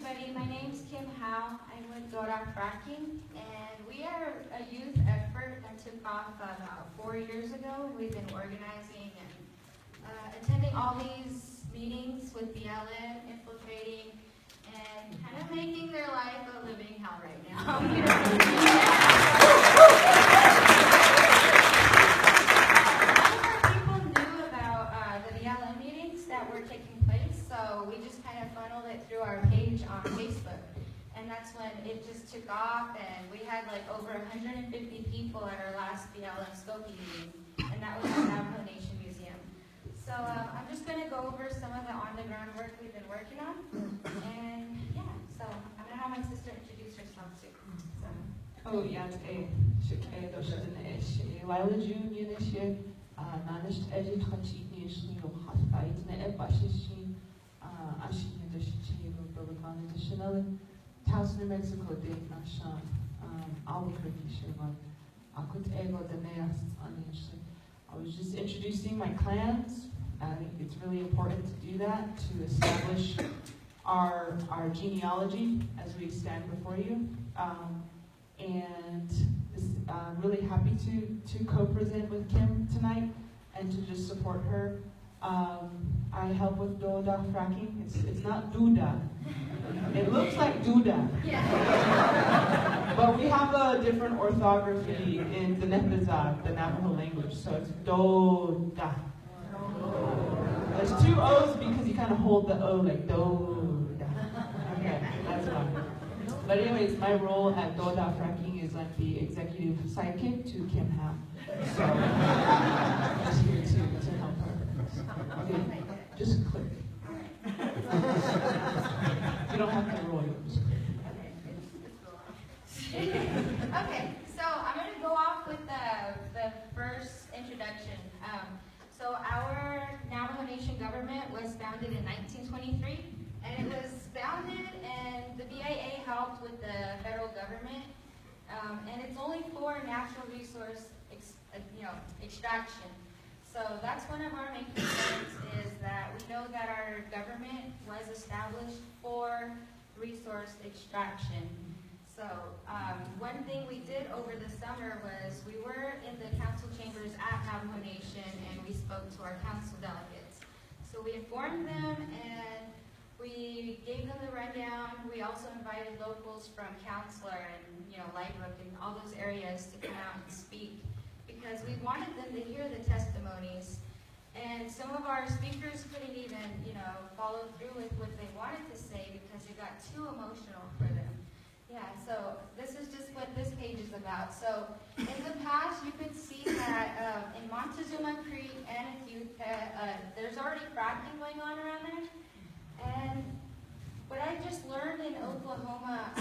everybody. My name's Kim Howe. I'm with Dooda Fracking, and we are a youth effort that took off about 4 years ago. We've been organizing and attending all these meetings with BLM, infiltrating, and kind of making their life a living hell right now. People knew about the BLM meetings that were taking place, so we just kind of funneled it through our page on Facebook. And that's when it just took off, and we had like over 150 people at our last BLM Skokie meeting, and that was at the Navajo Nation Museum. So I'm just going to go over some of the on-the-ground work we've been working on, and yeah, so I'm going to have my sister introduce herself too. So. Oh, yeah, Lyla June, managed edit continuously of hospital in a bashin, additional Taos, New Mexico, Date Nation, Albuquerque, Chevron, I was just introducing my clans. I think it's really important to do that, to establish our genealogy as we stand before you. And I'm really happy to co-present with Kim tonight and to just support her. I help with Dooda Fracking. It's not Dooda. It looks like Dooda. Yeah. But we have a different orthography in Dinetha, the Navajo language, so it's Dooda. There's two O's because you kind of hold the O like Dooda. Okay, that's fine. But anyways, my role at Dooda Fracking is like the executive sidekick to Kim Howe. So I'm just here to help her. Okay, just click. You don't have to roll yours. Okay, so I'm going to go off with the first introduction. So our Navajo Nation government was founded in 1923, and it was founded, and the BIA helped with the federal government, and it's only for natural resource extraction. So that's one of our main concerns, is that we know that our government was established for resource extraction. So one thing we did over the summer was we were in the council chambers at Navajo Nation, and we spoke to our council delegates. So we informed them, and we gave them the rundown. We also invited locals from Counselor and Lightbrook and all those areas to come out and speak, because we wanted them to hear the testimonies. And some of our speakers couldn't even, follow through with what they wanted to say because it got too emotional for them. Yeah, so this is just what this page is about. So in the past, you could see that in Montezuma Creek and in Dinetha, there's already fracking going on around there. And what I just learned in Oklahoma,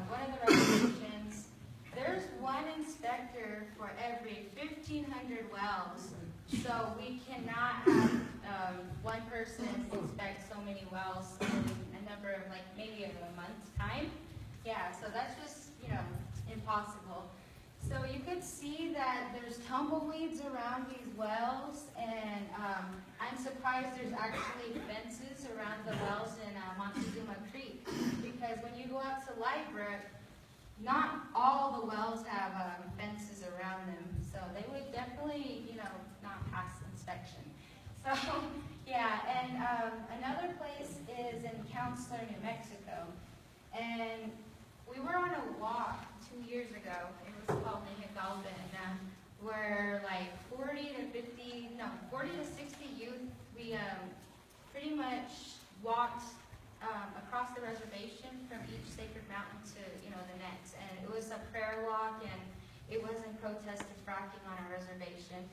one of the reservations, there's one inspector for every 1,500 wells. So we cannot have one person inspect so many wells in a number of, maybe a month's time. Yeah, so that's just, impossible. So you could see that there's tumbleweeds around these wells, and I'm surprised there's actually fences around the wells in Montezuma Creek, because when you go out to Lightbrook, not all the wells have fences around them, so they would definitely, not pass inspection. So, yeah, and another place is in Counselor, New Mexico, and we were on a walk 2 years ago. It was called Dinetha, where 40 to 60 youth, we pretty much walked across the reservation from each sacred mountain to the next, and it was a prayer walk, and it was in protest of fracking on our reservation.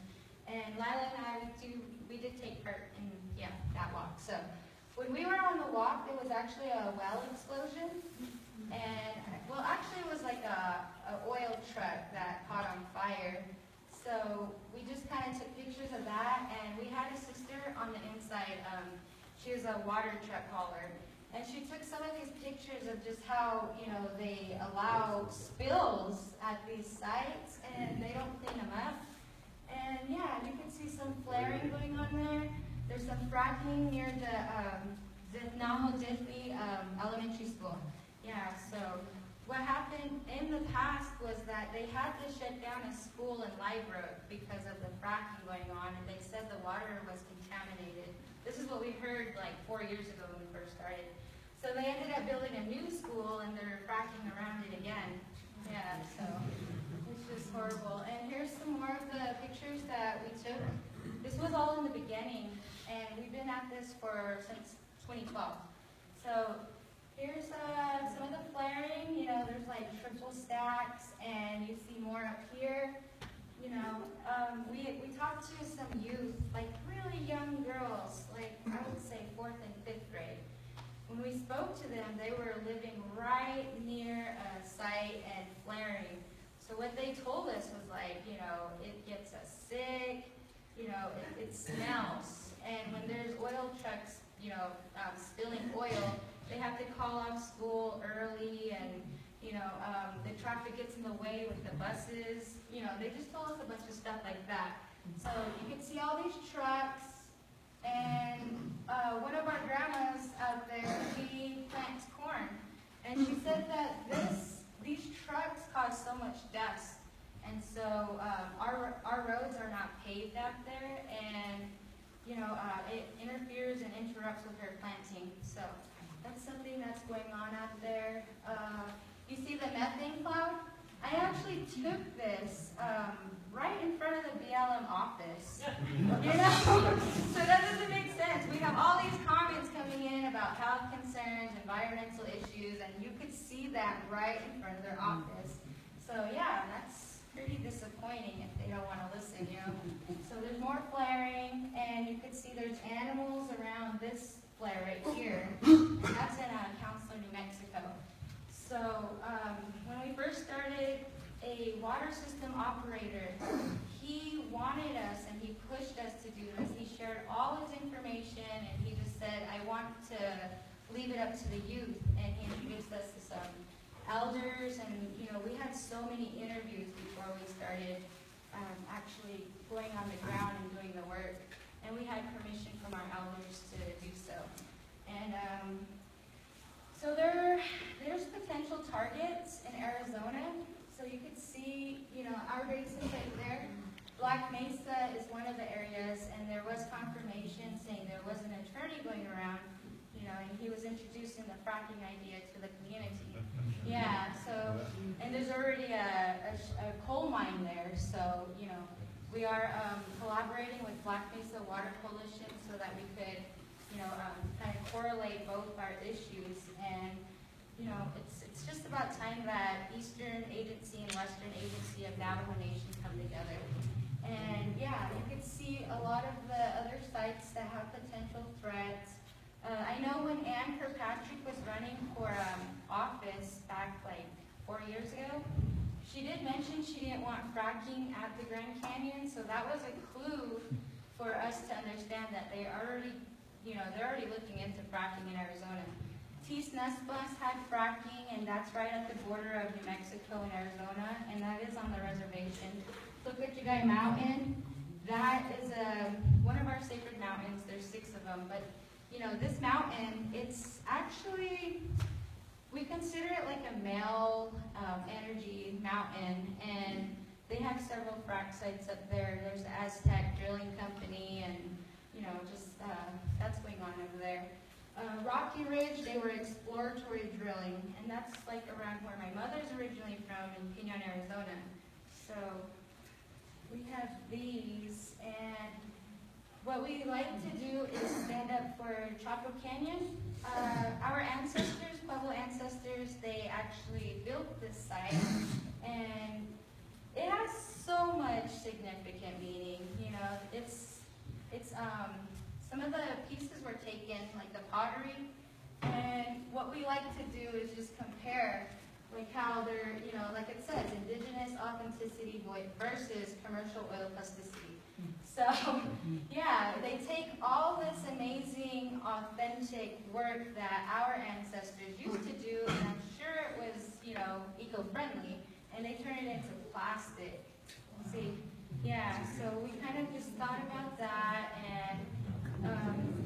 And Lyla and I, we did take part in that walk. So when we were on the walk, there was actually a well explosion. And, well, actually it was like a oil truck that caught on fire. So we just kind of took pictures of that, and we had a sister on the inside. She was a water truck hauler. And she took some of these pictures of just how, they allow spills at these sites, and they don't clean them up. And yeah, you can see some flaring going on there. There's some fracking near the Naho Dithley Elementary School. side road because of the fracking going on, and they said the water was contaminated. This is what we heard like 4 years ago when we first started. So they ended up building a new school, and they're fracking around it again. Yeah, so it's just horrible. And here's some more of the pictures that we took. This was all in the beginning, and we've been at this since 2012. So here's some of the flaring. You know, there's like triple stacks, and you see more up here. You know, we talked to some youth, like really young girls, like I would say 4th and 5th grade. When we spoke to them, they were living right near a site and flaring. So what they told us was like, you know, it gets us sick, you know, it smells. And when there's oil trucks, you know, spilling oil, they have to call off school early, and, you know, the traffic gets in the way with the buses. You know, they just told us a bunch of stuff like that. So you can see all these trucks. And one of our grandmas out there, she plants corn, and she said that these trucks cause so much dust, and so our roads are not paved out there, and you know it interferes and interrupts with her planting. So that's something that's going on out there. You see the methane cloud? I actually took this right in front of the BLM office. You know, so that doesn't make sense. We have all these comments coming in about health concerns, environmental issues, and you could see that right in front of their office. So yeah, that's pretty disappointing if they don't want to listen, you know. So there's more flaring, and you could see there's animals around this flare right here. And that's in Counselor, New Mexico. So when we first started, a water system operator, he wanted us and he pushed us to do this. He shared all his information, and he just said, I want to leave it up to the youth. And he introduced us to some elders, and you know, we had so many interviews before we started actually going on the ground and doing the work. And we had permission from our elders to do so. And so there's potential targets in Arizona. So you could see, you know, our basin right there. Black Mesa is one of the areas, and there was confirmation saying there was an attorney going around, you know, and he was introducing the fracking idea to the community. Yeah, so, and there's already a coal mine there, so, you know, we are collaborating with Black Mesa Water Coalition so that we could, you know, kind of correlate both our issues. And you know, it's just about time that Eastern Agency and Western Agency of Navajo Nation come together. And yeah, you can see a lot of the other sites that have potential threats. I know when Ann Kirkpatrick was running for office back like 4 years ago, she did mention she didn't want fracking at the Grand Canyon, so that was a clue for us to understand that they're already looking into fracking in Arizona. East Nesbus had fracking, and that's right at the border of New Mexico and Arizona, and that is on the reservation. Tucuchugai Mountain, that is one of our sacred mountains. There's 6 of them, but you know, this mountain, it's actually, we consider it like a male energy mountain, and they have several frac sites up there. There's the Aztec Drilling Company, and you know, just that's going on over there. Rocky Ridge, they were exploratory drilling, and that's like around where my mother's originally from, in Pinon, Arizona. So we have these, and what we like to do is stand up for Chaco Canyon. Our ancestors, Pueblo ancestors, they actually built this site, and it has so much significant meaning. You know, it's some of the pieces were taken, like the pottery, and what we like to do is just compare, like how they're, you know, like it says, indigenous authenticity versus commercial oil plasticity. So, yeah, they take all this amazing, authentic work that our ancestors used to do, and I'm sure it was, you know, eco-friendly, and they turn it into plastic. See, yeah, so we kind of just thought about that, and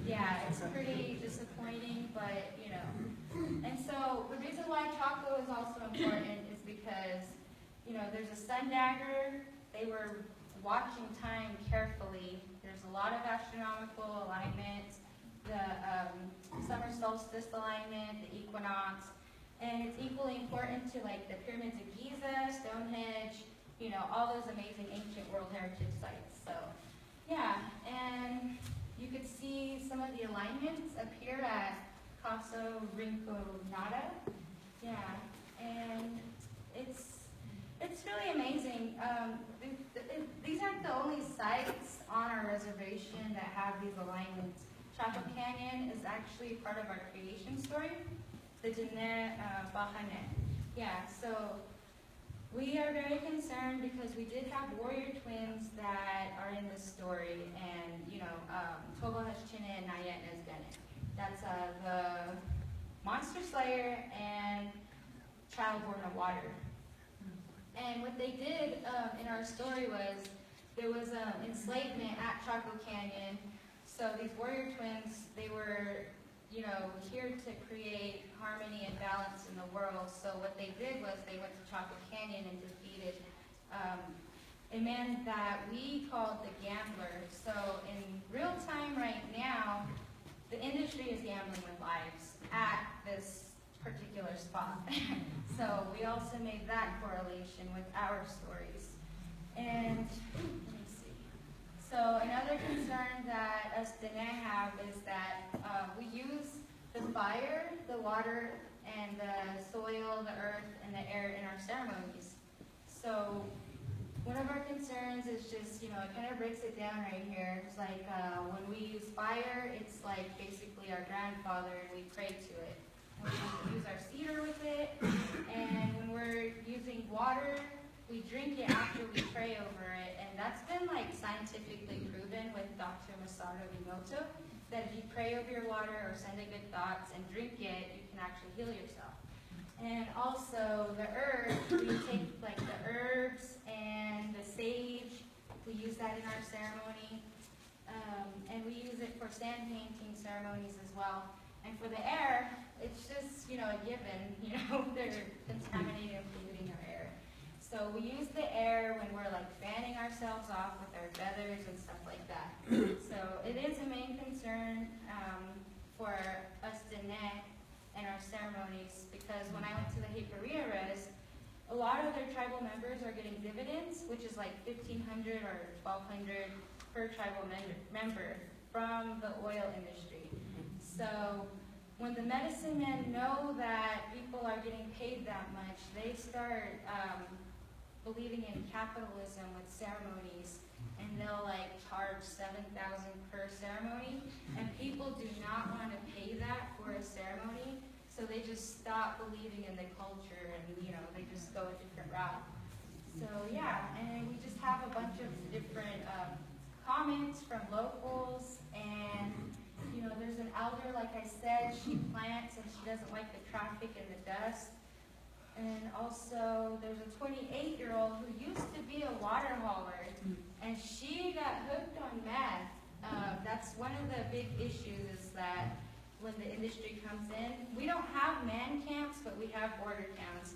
yeah, it's pretty disappointing, but you know. And so the reason why Chaco is also important is because, you know, there's a sun dagger. They were watching time carefully. There's a lot of astronomical alignment, the summer solstice alignment, the equinox, and it's equally important to like the pyramids of Giza, Stonehenge, you know, all those amazing ancient World Heritage sites. So, yeah, and you could see some of the alignments appear at Caso Rinconada. Yeah, and it's really amazing. These aren't the only sites on our reservation that have these alignments. Chaco Canyon is actually part of our creation story, the Dine Bahane. Yeah, so we are very concerned because we did have warrior twins that are in this story, and you know, Togo Hashchine and Nayet Nesbene. That's the monster slayer and child born of water. And what they did in our story was there was enslavement at Chaco Canyon. So these warrior twins, they were, you know, here to create harmony and balance in the world. So what they did was they went to Chaco Canyon and defeated a man that we called the gambler. So in real time right now, the industry is gambling with lives at this particular spot. So we also made that correlation with our stories. And let me see. So another concern that us Dine have is that we use the fire, the water, and the soil, the earth, and the air in our ceremonies. So one of our concerns is just, you know, it kind of breaks it down right here. It's like when we use fire, it's like basically our grandfather, and we pray to it. And we use our cedar with it. And when we're using water, we drink it after we pray over it. And that's been like scientifically proven with Dr. Masato Emoto, that if you pray over your water or send it good thoughts and drink it, you can actually heal yourself. And also the herbs, we take like the herbs and the sage, we use that in our ceremony. And we use it for sand painting ceremonies as well. And for the air, it's just, you know, a given, you know, they're contaminating and polluting our air. So we use the air when we're like fanning ourselves off with our feathers and stuff like that. So it is a main concern for us Dine and our ceremonies, because when I went to the Hiparia res, a lot of their tribal members are getting dividends, which is like $1,500 or $1,200 per tribal member from the oil industry. So when the medicine men know that people are getting paid that much, they start believing in capitalism with ceremonies, and they'll like charge $7,000 per ceremony, and people do not want to pay that for a ceremony, so they just stop believing in the culture, and you know, they just go a different route. So yeah, and we just have a bunch of different comments from locals, and you know, there's an elder, like I said, she plants and she doesn't like the traffic and the dust. And also, there's a 28-year-old who used to be a water hauler, and she got hooked on meth. That's one of the big issues, is that when the industry comes in, we don't have man camps, but we have border towns.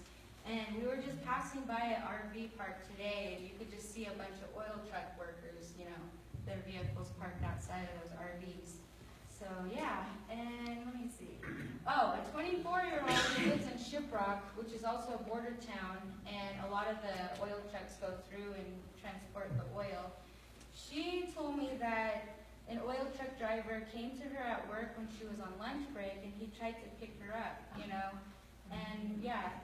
And we were just passing by an RV park today, and you could just see a bunch of oil truck workers, you know, their vehicles parked outside of those RVs. So yeah, and let me see. Oh, a 24-year-old who lives in Shiprock, which is also a border town, and a lot of the oil trucks go through and transport the oil. She told me that an oil truck driver came to her at work when she was on lunch break, and he tried to pick her up, you know. And yeah,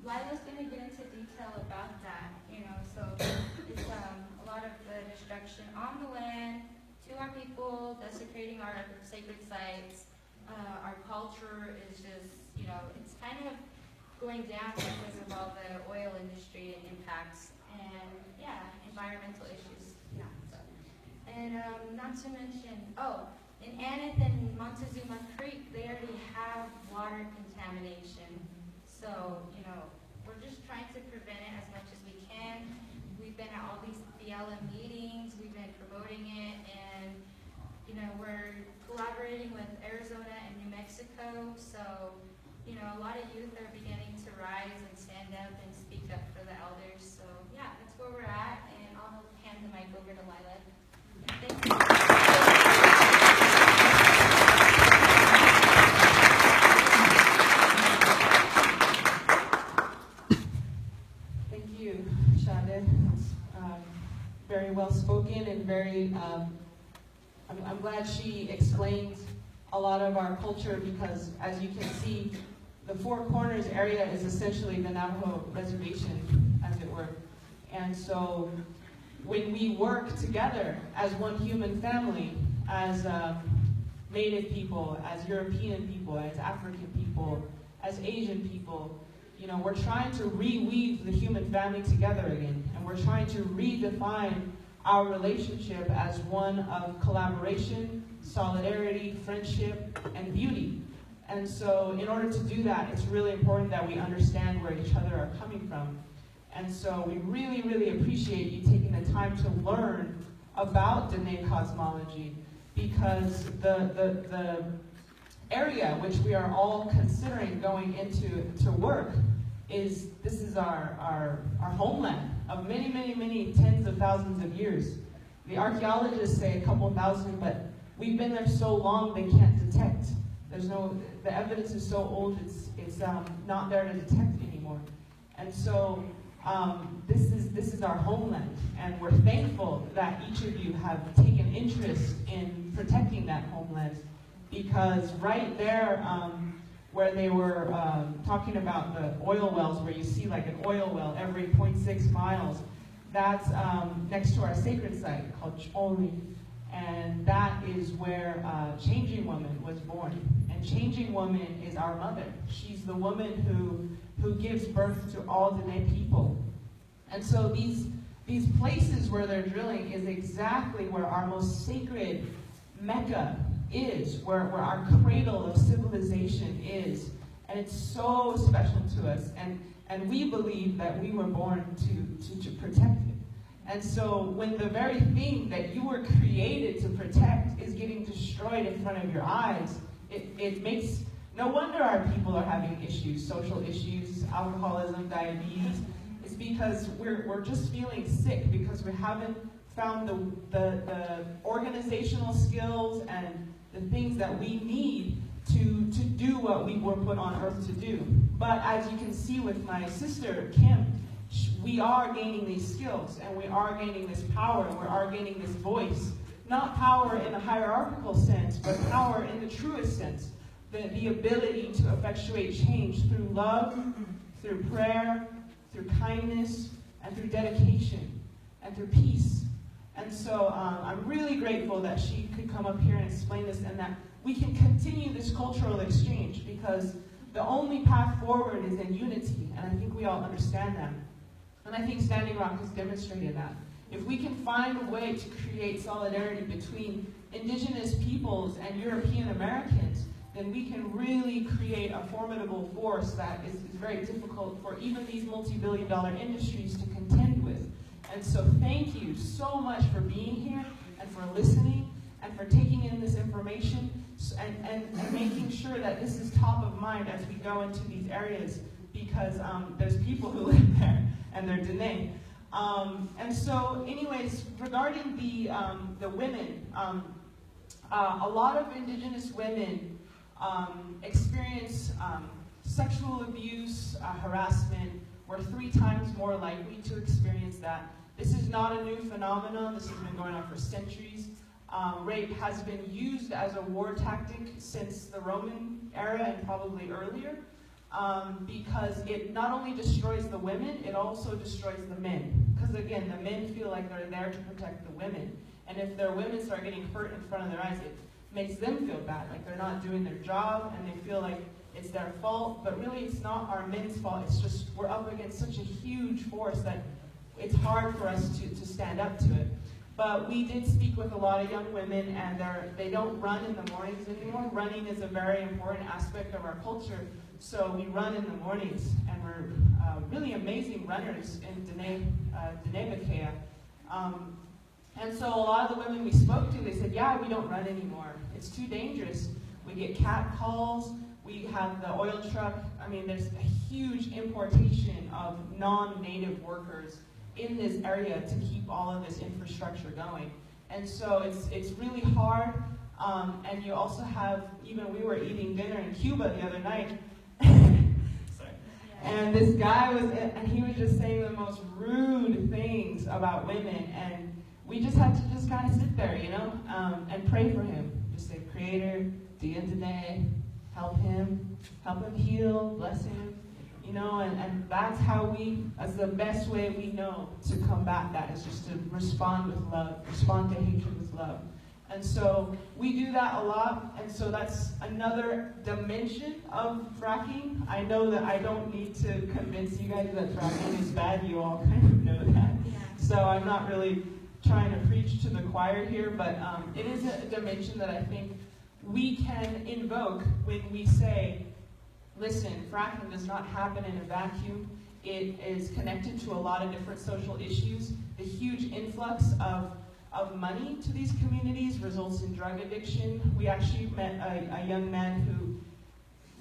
Lyla's going to get into detail about that, you know. So it's a lot of the destruction on the land, to our people, desecrating our sacred sites. Our culture is just, you know, it's kind of going down because of all the oil industry and impacts, and yeah, environmental issues. Yeah. So. And not to mention, in Aneth and Montezuma Creek, they already have water contamination. So, you know, we're just trying to prevent it as much as we can. We've been at all these BLM meetings, we've been promoting it, and you know, we're collaborating with Arizona and New Mexico, so, you know, a lot of youth are beginning to rise and stand up and speak up for the elders. So, yeah, that's where we're at, and I'll hand the mic over to Lyla. Thank you. Very well spoken and very, I'm glad she explained a lot of our culture because as you can see, the Four Corners area is essentially the Navajo reservation, as it were. And so when we work together as one human family, as Native people, as European people, as African people, as Asian people, you know, we're trying to reweave the human family together again, and we're trying to redefine our relationship as one of collaboration, solidarity, friendship, and beauty. And so in order to do that, it's really important that we understand where each other are coming from. And so we really, really appreciate you taking the time to learn about Dine cosmology, because the area which we are all considering going into work this is our homeland of many, many, many tens of thousands of years. The archaeologists say a couple thousand, but we've been there so long they can't detect. The evidence is so old it's not there to detect anymore. And so this is our homeland, and we're thankful that each of you have taken interest in protecting that homeland, because right there, where they were talking about the oil wells, where you see like an oil well every 0.6 miles, that's next to our sacred site called Choli, and that is where Changing Woman was born. And Changing Woman is our mother. She's the woman who gives birth to all Dine people. And so these places where they're drilling is exactly where our most sacred Mecca is, where our cradle of civilization is. And it's so special to us. And we believe that we were born to protect it. And so when the very thing that you were created to protect is getting destroyed in front of your eyes, it makes, no wonder our people are having issues, social issues, alcoholism, diabetes. It's because we're just feeling sick because we haven't found the organizational skills and the things that we need to do what we were put on earth to do. But as you can see with my sister, Kim, we are gaining these skills, and we are gaining this power, and we are gaining this voice. Not power in a hierarchical sense, but power in the truest sense. The ability to effectuate change through love, through prayer, through kindness, and through dedication, and through peace. And so I'm really grateful that she could come up here and explain this, and that we can continue this cultural exchange, because the only path forward is in unity, and I think we all understand that. And I think Standing Rock has demonstrated that. If we can find a way to create solidarity between indigenous peoples and European Americans, then we can really create a formidable force that is very difficult for even these multi-billion-dollar industries to contend with. And so thank you so much for being here and for listening and for taking in this information and making sure that this is top of mind as we go into these areas, because there's people who live there and they're Dine. And so anyways, regarding the women, a lot of indigenous women experience sexual abuse, harassment. We're 3 times more likely to experience that. This is not a new phenomenon. This has been going on for centuries. Rape has been used as a war tactic since the Roman era and probably earlier, because it not only destroys the women, it also destroys the men. Because again, the men feel like they're there to protect the women. And if their women start getting hurt in front of their eyes, it makes them feel bad, like they're not doing their job, and they feel like it's their fault. But really, it's not our men's fault. It's just we're up against such a huge force that it's hard for us to stand up to it. But we did speak with a lot of young women, and they don't run in the mornings anymore. Running is a very important aspect of our culture. So we run in the mornings, and we're really amazing runners in Dinetha. And so a lot of the women we spoke to, they said, yeah, we don't run anymore. It's too dangerous. We get cat calls. We have the oil truck. I mean, there's a huge importation of non-native workers in this area to keep all of this infrastructure going. And so it's really hard. And you also have, even we were eating dinner in Cuba the other night. Sorry. And this guy and he was just saying the most rude things about women. And we just had to just kind of sit there, you know, and pray for him. Just say, Creator, Dinetha, help him heal, bless him, you know, and that's the best way we know to combat that, is just to respond with love, respond to hatred with love. And so we do that a lot, and so that's another dimension of fracking. I know that I don't need to convince you guys that fracking is bad. You all kind of know that. Yeah. So I'm not really trying to preach to the choir here, but it is a dimension that I think we can invoke when we say, listen, fracking does not happen in a vacuum. It is connected to a lot of different social issues. The huge influx of money to these communities results in drug addiction. We actually met a young man who,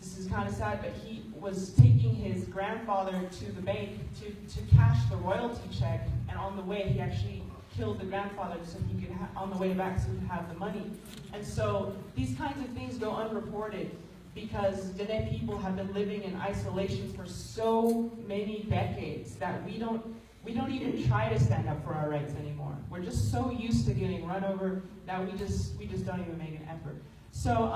this is kind of sad, but he was taking his grandfather to the bank to cash the royalty check, and on the way he actually killed the grandfather so he could, on the way back, so he could have the money. And so these kinds of things go unreported because Dine people have been living in isolation for so many decades that we don't even try to stand up for our rights anymore. We're just so used to getting run over that we just don't even make an effort. So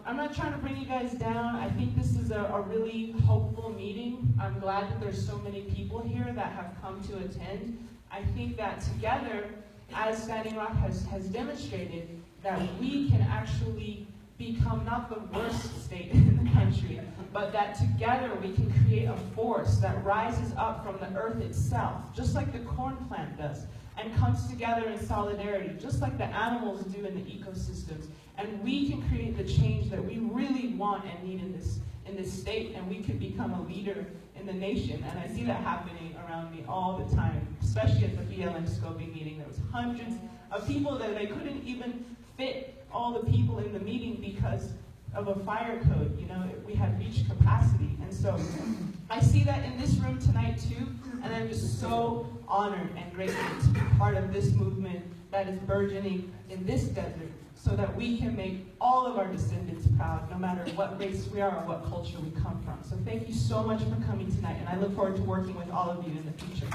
I'm not trying to bring you guys down. I think this is a really hopeful meeting. I'm glad that there's so many people here that have come to attend. I think that together, as Standing Rock has demonstrated, that we can actually become not the worst state in the country, but that together we can create a force that rises up from the earth itself, just like the corn plant does, and comes together in solidarity, just like the animals do in the ecosystems. And we can create the change that we really want and need in this state, and we can become a leader in the nation. And I see that happening around me all the time, especially at the BLM scoping meeting. There was hundreds of people that they couldn't even fit all the people in the meeting because of a fire code. You know, we had reached capacity. And so I see that in this room tonight too, and I'm just so honored and grateful to be part of this movement that is burgeoning in this desert, so that we can make all of our descendants proud, no matter what race we are or what culture we come from. So thank you so much for coming tonight, and I look forward to working with all of you in the future.